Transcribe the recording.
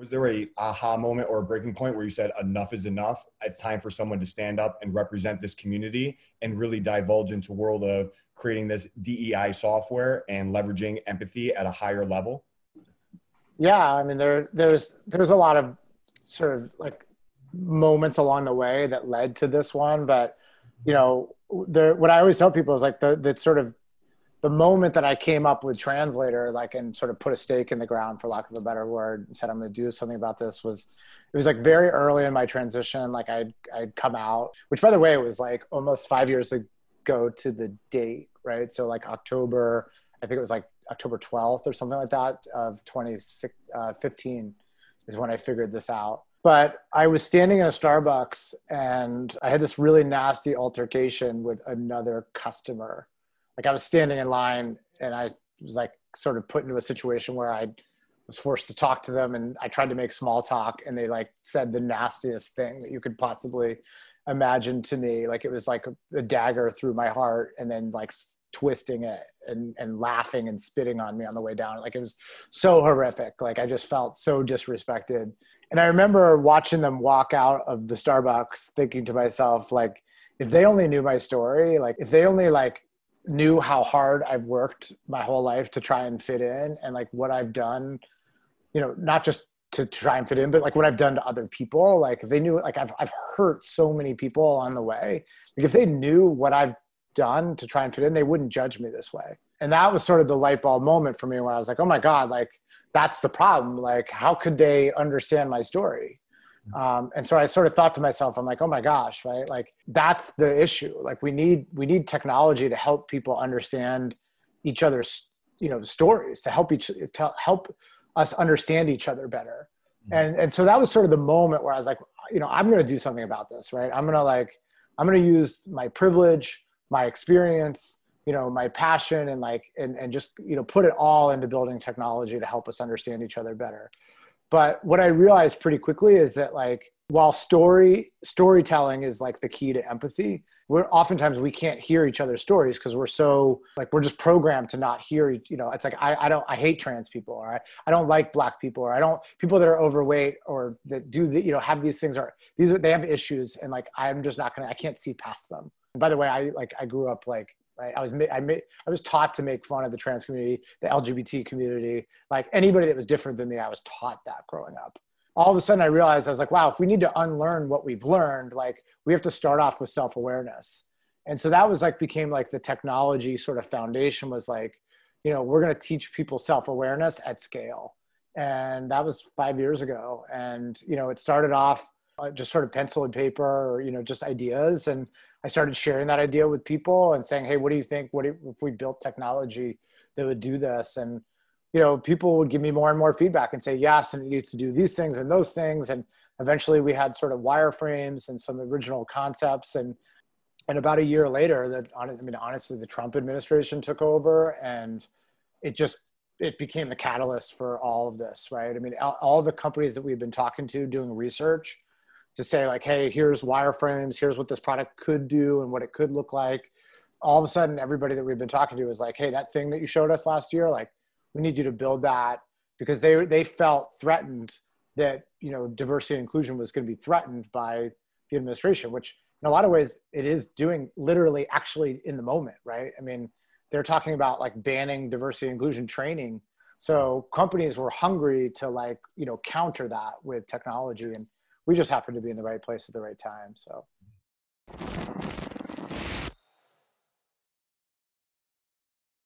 Was there a aha moment or a breaking point where you said enough is enough? It's time for someone to stand up and represent this community and really divulge into a world of creating this DEI software and leveraging empathy at a higher level? Yeah, I mean, there's a lot of sort of like moments along the way that led to this one, but what I always tell people is like the sort of the moment that I came up with Translator, like, and sort of put a stake in the ground, for lack of a better word, and said I'm going to do something about this, it was like very early in my transition. Like I'd come out, which by the way, it was like almost 5 years ago to the date, right? So like October, I think it was like October 12th or something like that of 2015 is when I figured this out. But I was standing in a Starbucks and I had this really nasty altercation with another customer. Like I was standing in line and I was like sort of put into a situation where I was forced to talk to them, and I tried to make small talk and they like said the nastiest thing that you could possibly imagine to me. Like it was like a dagger through my heart, and then like twisting it and laughing and spitting on me on the way down. Like it was so horrific. Like I just felt so disrespected. And I remember watching them walk out of the Starbucks thinking to myself, like, if they only knew my story, like if they only like knew how hard I've worked my whole life to try and fit in, and like what I've done, not just to try and fit in, but like what I've done to other people. Like if they knew, like I've hurt so many people on the way. Like if they knew what I've done to try and fit in, they wouldn't judge me this way. And that was sort of the light bulb moment for me where I was like, oh my God, like that's the problem. Like, how could they understand my story? And so I sort of thought to myself, I'm like, oh my gosh, right? Like that's the issue. Like we need technology to help people understand each other's, stories, to help us understand each other better. And so that was sort of the moment where I was like, I'm going to do something about this, right? I'm going to use my privilege, my experience, my passion, and just, put it all into building technology to help us understand each other better. But what I realized pretty quickly is that like, while storytelling is like the key to empathy, oftentimes we can't hear each other's stories because we're so like, we're just programmed to not hear, it's like, I hate trans people, or I don't like Black people, or people that are overweight or that do the, have these things they have issues. And like, I'm just not I can't see past them. And by the way, I grew up like, right? I was taught to make fun of the trans community, the LGBT community, like anybody that was different than me. I was taught that growing up. All of a sudden I realized, I was like, wow, if we need to unlearn what we've learned, like we have to start off with self-awareness. And so that was like, became like the technology sort of foundation was like, we're going to teach people self-awareness at scale. And that was 5 years ago. And, it started off just sort of pencil and paper, or, just ideas. And I started sharing that idea with people and saying, hey, what do you think? What if we built technology that would do this? And, people would give me more and more feedback and say, yes, and it needs to do these things and those things. And eventually we had sort of wireframes and some original concepts. And about a year later, honestly, the Trump administration took over, and it became the catalyst for all of this, right? I mean, all the companies that we've been talking to doing research to say like, hey, here's wireframes, here's what this product could do and what it could look like. All of a sudden, everybody that we've been talking to is like, hey, that thing that you showed us last year, like, we need you to build that, because they felt threatened that, diversity and inclusion was going to be threatened by the administration, which in a lot of ways it is doing literally actually in the moment, right? I mean, they're talking about like banning diversity and inclusion training. So companies were hungry to like, counter that with technology, and we just happened to be in the right place at the right time. So.